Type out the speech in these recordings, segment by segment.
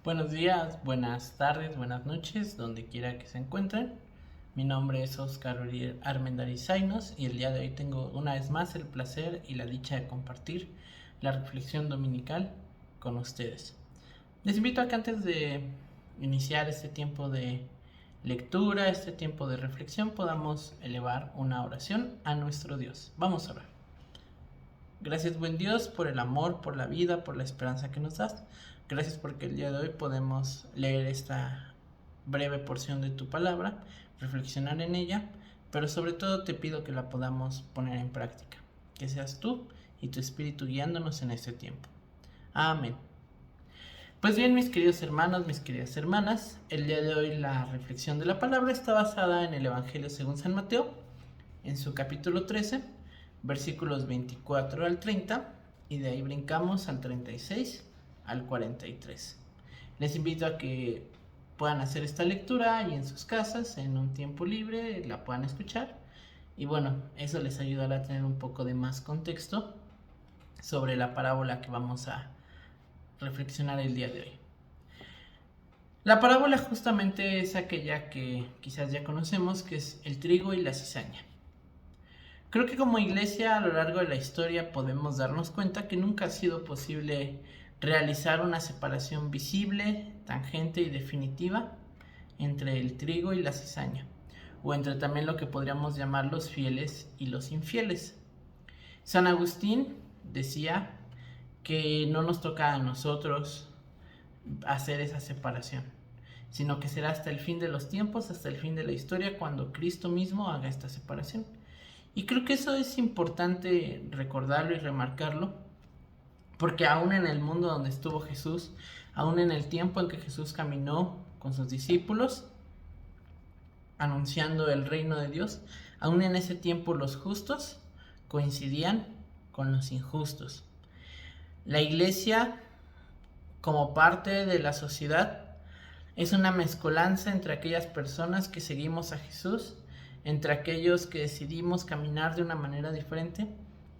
Buenos días, buenas tardes, buenas noches, donde quiera que se encuentren. Mi nombre es Oscar Uriel Armendarizainos y el día de hoy tengo una vez más el placer y la dicha de compartir la reflexión dominical con ustedes. Les invito a que antes de iniciar este tiempo de lectura, este tiempo de reflexión, podamos elevar una oración a nuestro Dios. Vamos a orar. Gracias, buen Dios, por el amor, por la vida, por la esperanza que nos das. Gracias porque el día de hoy podemos leer esta breve porción de tu palabra, reflexionar en ella, pero sobre todo te pido que la podamos poner en práctica. Que seas tú y tu Espíritu guiándonos en este tiempo. Amén. Pues bien, mis queridos hermanos, mis queridas hermanas, el día de hoy la reflexión de la palabra está basada en el Evangelio según San Mateo, en su capítulo 13, versículos 24 al 30, y de ahí brincamos al 36 al 43. Les invito a que puedan hacer esta lectura y en sus casas, en un tiempo libre, la puedan escuchar. Y bueno, eso les ayudará a tener un poco de más contexto sobre la parábola que vamos a reflexionar el día de hoy. La parábola justamente es aquella que quizás ya conocemos, que es el trigo y la cizaña. Creo que como iglesia a lo largo de la historia podemos darnos cuenta que nunca ha sido posible realizar una separación visible, tangente y definitiva entre el trigo y la cizaña, o entre también lo que podríamos llamar los fieles y los infieles. San Agustín decía que no nos toca a nosotros hacer esa separación, sino que será hasta el fin de los tiempos, hasta el fin de la historia, cuando Cristo mismo haga esta separación. Y creo que eso es importante recordarlo y remarcarlo, porque aún en el mundo donde estuvo Jesús, aún en el tiempo en que Jesús caminó con sus discípulos, anunciando el reino de Dios, aún en ese tiempo los justos coincidían con los injustos. La iglesia, como parte de la sociedad, es una mezcolanza entre aquellas personas que seguimos a Jesús, entre aquellos que decidimos caminar de una manera diferente,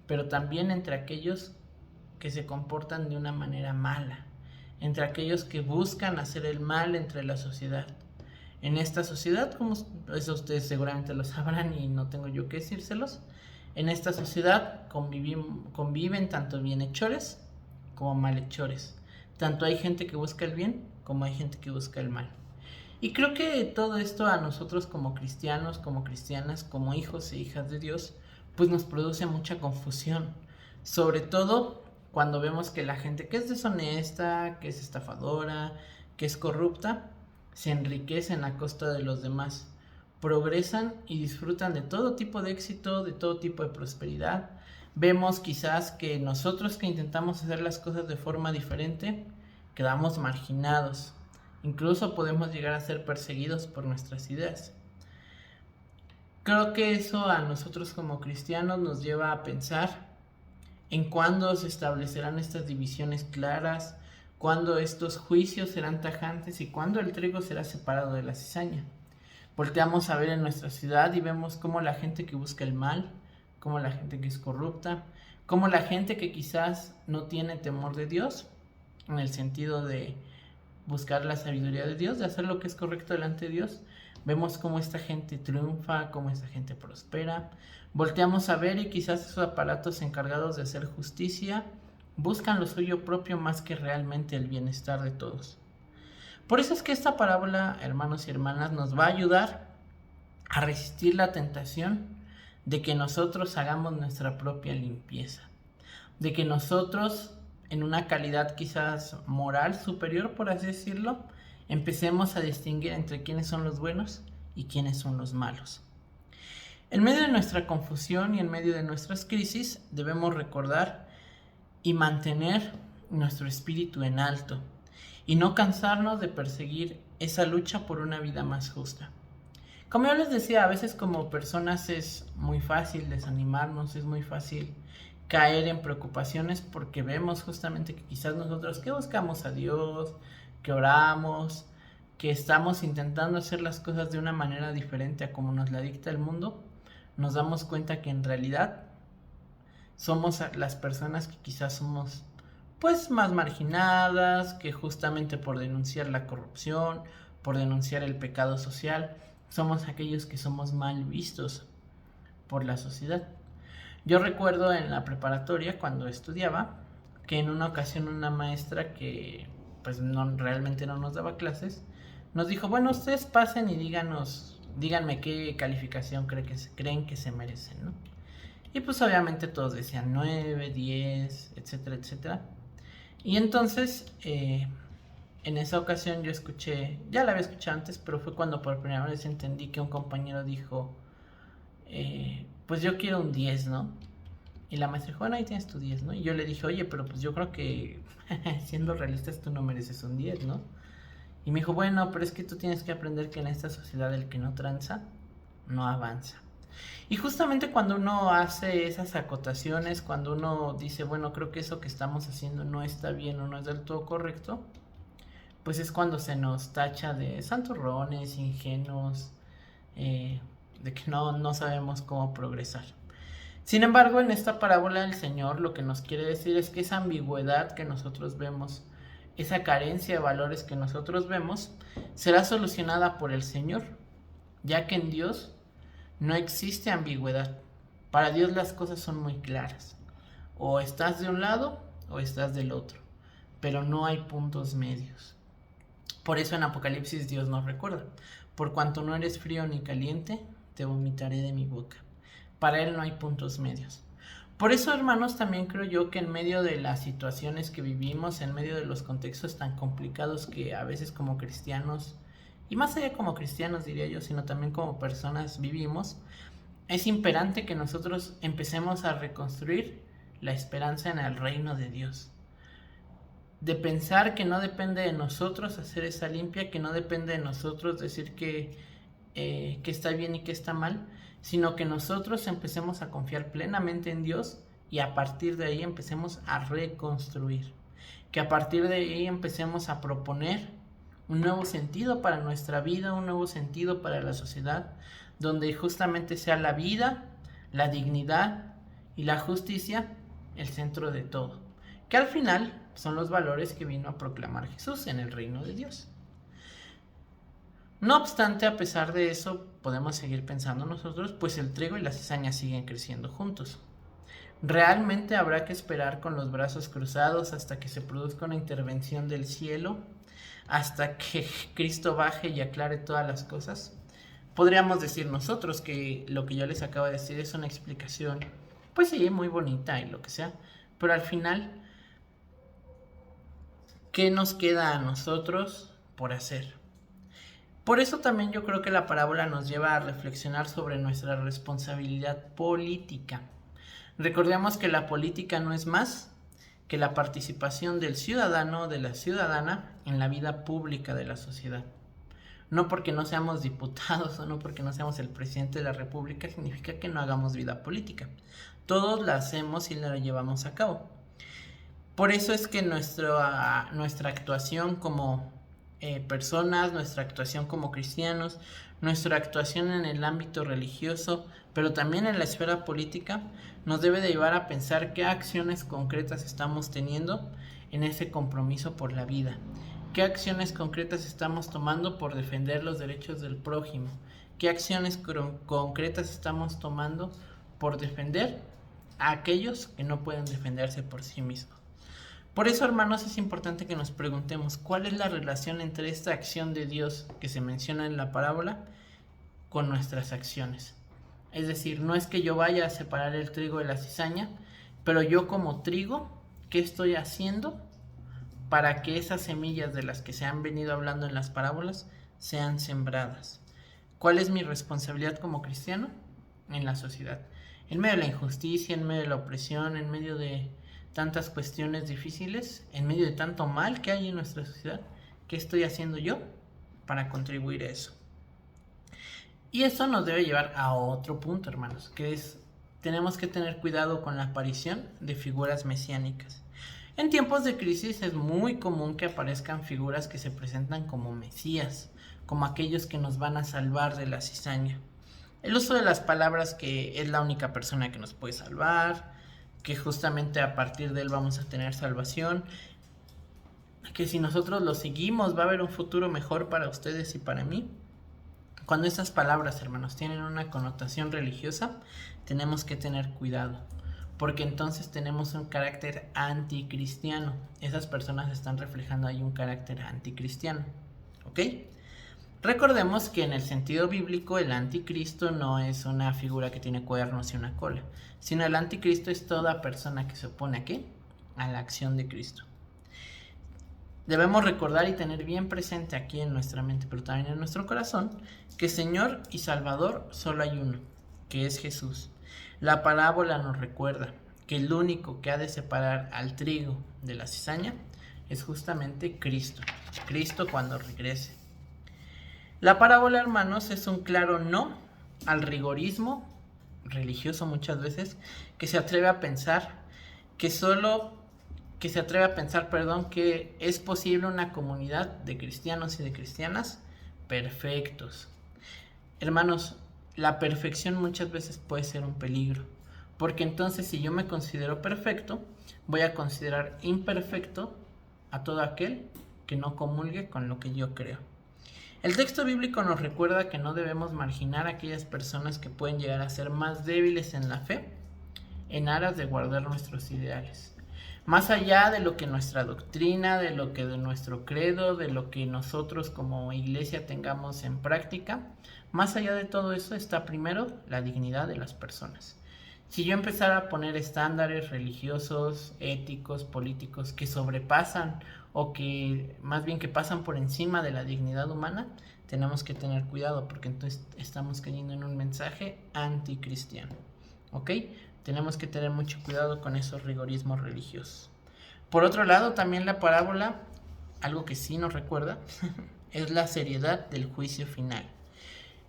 pero también entre aquellos que se comportan de una manera mala, entre aquellos que buscan hacer el mal entre la sociedad. En esta sociedad, como eso ustedes seguramente lo sabrán y no tengo yo que decírselos, en esta sociedad conviven tanto bienhechores como malhechores. Tanto hay gente que busca el bien como hay gente que busca el mal. Y creo que todo esto a nosotros como cristianos, como cristianas, como hijos e hijas de Dios, pues nos produce mucha confusión. Sobre todo cuando vemos que la gente que es deshonesta, que es estafadora, que es corrupta, se enriquecen a costa de los demás, progresan y disfrutan de todo tipo de éxito, de todo tipo de prosperidad. Vemos quizás que nosotros que intentamos hacer las cosas de forma diferente, quedamos marginados. Incluso podemos llegar a ser perseguidos por nuestras ideas. Creo que eso a nosotros como cristianos nos lleva a pensar en cuándo se establecerán estas divisiones claras, cuándo estos juicios serán tajantes y cuándo el trigo será separado de la cizaña. Volteamos a ver en nuestra ciudad y vemos cómo la gente que busca el mal, cómo la gente que es corrupta, cómo la gente que quizás no tiene temor de Dios, en el sentido de buscar la sabiduría de Dios, de hacer lo que es correcto delante de Dios. Vemos cómo esta gente triunfa, cómo esta gente prospera. Volteamos a ver y quizás esos aparatos encargados de hacer justicia buscan lo suyo propio más que realmente el bienestar de todos. Por eso es que esta parábola, hermanos y hermanas, nos va a ayudar a resistir la tentación de que nosotros hagamos nuestra propia limpieza, de que nosotros, en una calidad quizás moral superior, por así decirlo, empecemos a distinguir entre quiénes son los buenos y quiénes son los malos. En medio de nuestra confusión y en medio de nuestras crisis, debemos recordar y mantener nuestro espíritu en alto y no cansarnos de perseguir esa lucha por una vida más justa. Como yo les decía, a veces como personas es muy fácil desanimarnos, es muy fácil caer en preocupaciones porque vemos justamente que quizás nosotros que buscamos a Dios, que oramos, que estamos intentando hacer las cosas de una manera diferente a como nos la dicta el mundo, nos damos cuenta que en realidad somos las personas que quizás somos pues más marginadas, que justamente por denunciar la corrupción, por denunciar el pecado social, somos aquellos que somos mal vistos por la sociedad. Yo recuerdo en la preparatoria cuando estudiaba que en una ocasión una maestra que pues no, realmente no nos daba clases, nos dijo, bueno, ustedes pasen y díganme qué calificación creen que se merecen, ¿no? Y pues obviamente todos decían 9, 10, etcétera, etcétera. Y entonces, en esa ocasión yo escuché, ya la había escuchado antes, pero fue cuando por primera vez entendí que un compañero dijo, pues yo quiero un 10, ¿no? Y la maestra dijo, bueno, ahí tienes tu 10, ¿no? Y yo le dije, oye, pero pues yo creo que siendo realistas tú no mereces un 10, ¿no? Y me dijo, bueno, pero es que tú tienes que aprender que en esta sociedad el que no tranza, no avanza. Y justamente cuando uno hace esas acotaciones, cuando uno dice, bueno, creo que eso que estamos haciendo no está bien o no es del todo correcto, pues es cuando se nos tacha de santurrones, ingenuos, de que no sabemos cómo progresar. Sin embargo, en esta parábola el Señor lo que nos quiere decir es que esa ambigüedad que nosotros vemos, esa carencia de valores que nosotros vemos, será solucionada por el Señor, ya que en Dios no existe ambigüedad. Para Dios las cosas son muy claras. O estás de un lado o estás del otro, pero no hay puntos medios. Por eso en Apocalipsis Dios nos recuerda, por cuanto no eres frío ni caliente, te vomitaré de mi boca. Para Él no hay puntos medios. Por eso, hermanos, también creo yo que en medio de las situaciones que vivimos, en medio de los contextos tan complicados que a veces como cristianos, y más allá como cristianos diría yo, sino también como personas vivimos, es imperante que nosotros empecemos a reconstruir la esperanza en el reino de Dios. De pensar que no depende de nosotros hacer esa limpia, que no depende de nosotros decir que está bien y que está mal, sino que nosotros empecemos a confiar plenamente en Dios y a partir de ahí empecemos a reconstruir. Que a partir de ahí empecemos a proponer un nuevo sentido para nuestra vida, un nuevo sentido para la sociedad, donde justamente sea la vida, la dignidad y la justicia el centro de todo. Que al final son los valores que vino a proclamar Jesús en el reino de Dios. No obstante, a pesar de eso, podemos seguir pensando nosotros, pues el trigo y la cizaña siguen creciendo juntos. Realmente habrá que esperar con los brazos cruzados hasta que se produzca una intervención del cielo, hasta que Cristo baje y aclare todas las cosas. Podríamos decir nosotros que lo que yo les acabo de decir es una explicación, pues sí, muy bonita y lo que sea, pero al final, ¿qué nos queda a nosotros por hacer? Por eso también yo creo que la parábola nos lleva a reflexionar sobre nuestra responsabilidad política. Recordemos que la política no es más que la participación del ciudadano o de la ciudadana en la vida pública de la sociedad. No porque no seamos diputados o no porque no seamos el presidente de la república significa que no hagamos vida política. Todos la hacemos y la llevamos a cabo. Por eso es que nuestra actuación como personas, nuestra actuación como cristianos, nuestra actuación en el ámbito religioso, pero también en la esfera política, nos debe de llevar a pensar qué acciones concretas estamos teniendo en ese compromiso por la vida, qué acciones concretas estamos tomando por defender los derechos del prójimo, qué acciones concretas estamos tomando por defender a aquellos que no pueden defenderse por sí mismos. Por eso, hermanos, es importante que nos preguntemos cuál es la relación entre esta acción de Dios que se menciona en la parábola con nuestras acciones. Es decir, no es que yo vaya a separar el trigo de la cizaña, pero yo como trigo, ¿qué estoy haciendo para que esas semillas de las que se han venido hablando en las parábolas sean sembradas? ¿Cuál es mi responsabilidad como cristiano en la sociedad? En medio de la injusticia, en medio de la opresión, en medio de tantas cuestiones difíciles, en medio de tanto mal que hay en nuestra sociedad, ¿qué estoy haciendo yo para contribuir a eso? Y eso nos debe llevar a otro punto, hermanos, que es, tenemos que tener cuidado con la aparición de figuras mesiánicas. En tiempos de crisis es muy común que aparezcan figuras que se presentan como mesías, como aquellos que nos van a salvar de la cizaña. El uso de las palabras que es la única persona que nos puede salvar, que justamente a partir de él vamos a tener salvación, que si nosotros lo seguimos va a haber un futuro mejor para ustedes y para mí. Cuando estas palabras, hermanos, tienen una connotación religiosa, tenemos que tener cuidado, porque entonces tenemos un carácter anticristiano. Esas personas están reflejando ahí un carácter anticristiano, ¿ok? Recordemos que en el sentido bíblico el anticristo no es una figura que tiene cuernos y una cola, sino el anticristo es toda persona que se opone ¿a qué? A la acción de Cristo. Debemos recordar y tener bien presente aquí en nuestra mente, pero también en nuestro corazón, que Señor y Salvador solo hay uno, que es Jesús. La parábola nos recuerda que el único que ha de separar al trigo de la cizaña es justamente Cristo. Cristo cuando regrese. La parábola, hermanos, es un claro no al rigorismo religioso muchas veces, que se atreve a pensar que que es posible una comunidad de cristianos y de cristianas perfectos. Hermanos, la perfección muchas veces puede ser un peligro, porque entonces si yo me considero perfecto, voy a considerar imperfecto a todo aquel que no comulgue con lo que yo creo. El texto bíblico nos recuerda que no debemos marginar a aquellas personas que pueden llegar a ser más débiles en la fe, en aras de guardar nuestros ideales. Más allá de lo que nuestra doctrina, de lo que de nuestro credo, de lo que nosotros como iglesia tengamos en práctica, más allá de todo eso está primero la dignidad de las personas. Si yo empezara a poner estándares religiosos, éticos, políticos que sobrepasan o que más bien que pasan por encima de la dignidad humana, tenemos que tener cuidado porque entonces estamos cayendo en un mensaje anticristiano, ¿ok? Tenemos que tener mucho cuidado con esos rigorismos religiosos. Por otro lado, también la parábola, algo que sí nos recuerda, es la seriedad del juicio final.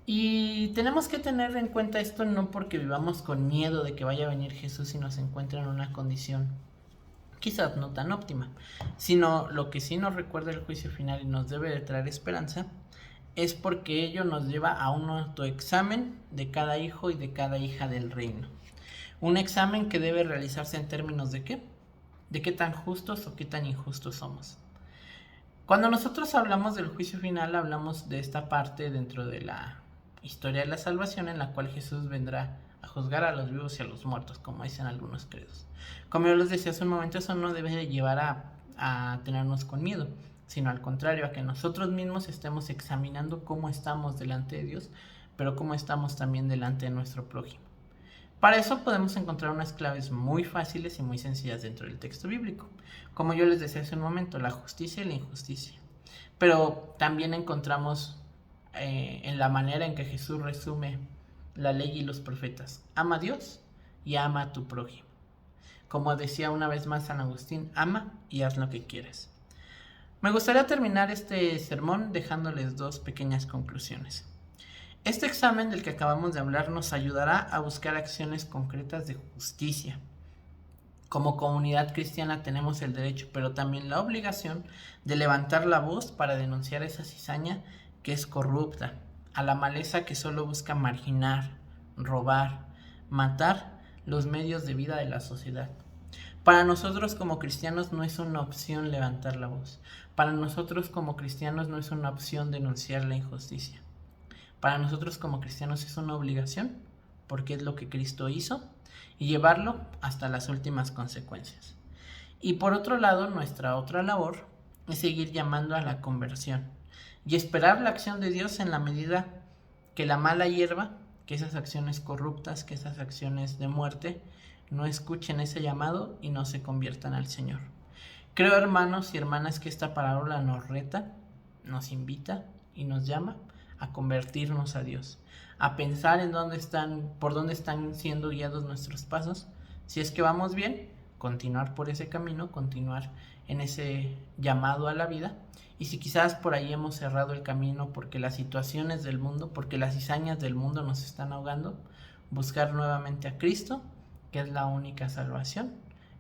Y tenemos que tener en cuenta esto no porque vivamos con miedo de que vaya a venir Jesús y nos encuentre en una condición quizás no tan óptima, sino lo que sí nos recuerda el juicio final y nos debe de traer esperanza, es porque ello nos lleva a un autoexamen de cada hijo y de cada hija del reino. Un examen que debe realizarse en términos de ¿qué? De qué tan justos o qué tan injustos somos. Cuando nosotros hablamos del juicio final, hablamos de esta parte dentro de la historia de la salvación en la cual Jesús vendrá a juzgar a los vivos y a los muertos, como dicen algunos credos. Como yo les decía hace un momento, eso no debe de llevar a tenernos con miedo, sino al contrario, a que nosotros mismos estemos examinando cómo estamos delante de Dios, pero cómo estamos también delante de nuestro prójimo. Para eso podemos encontrar unas claves muy fáciles y muy sencillas dentro del texto bíblico. Como yo les decía hace un momento, la justicia y la injusticia. Pero también encontramos en la manera en que Jesús resume la ley y los profetas. Ama a Dios y ama a tu prójimo. Como decía una vez más San Agustín, ama y haz lo que quieras. Me gustaría terminar este sermón dejándoles dos pequeñas conclusiones. Este examen del que acabamos de hablar nos ayudará a buscar acciones concretas de justicia. Como comunidad cristiana tenemos el derecho, pero también la obligación de levantar la voz para denunciar esa cizaña que es corrupta, a la maleza que solo busca marginar, robar, matar los medios de vida de la sociedad. Para nosotros como cristianos no es una opción levantar la voz. Para nosotros como cristianos no es una opción denunciar la injusticia. Para nosotros como cristianos es una obligación, porque es lo que Cristo hizo, y llevarlo hasta las últimas consecuencias. Y por otro lado, nuestra otra labor es seguir llamando a la conversión y esperar la acción de Dios en la medida que la mala hierba, que esas acciones corruptas, que esas acciones de muerte, no escuchen ese llamado y no se conviertan al Señor. Creo, hermanos y hermanas, que esta parábola nos reta, nos invita y nos llama a convertirnos a Dios, a pensar en por dónde están siendo guiados nuestros pasos. Si es que vamos bien, continuar por ese camino, continuar en ese llamado a la vida. Y si quizás por ahí hemos cerrado el camino porque las situaciones del mundo, porque las cizañas del mundo nos están ahogando, buscar nuevamente a Cristo, que es la única salvación,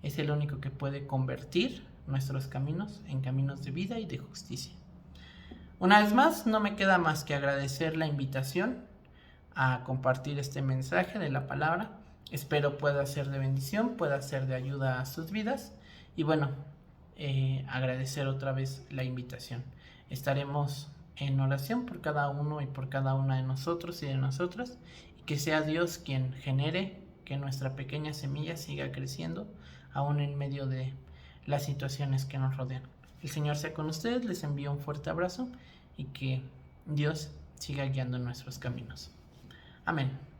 es el único que puede convertir nuestros caminos en caminos de vida y de justicia. Una vez más, no me queda más que agradecer la invitación a compartir este mensaje de la palabra. Espero pueda ser de bendición, pueda ser de ayuda a sus vidas. Y bueno, agradecer otra vez la invitación. Estaremos en oración por cada uno y por cada una de nosotros y de nosotras. Y que sea Dios quien genere que nuestra pequeña semilla siga creciendo, aún en medio de las situaciones que nos rodean. El Señor sea con ustedes, les envío un fuerte abrazo y que Dios siga guiando nuestros caminos. Amén.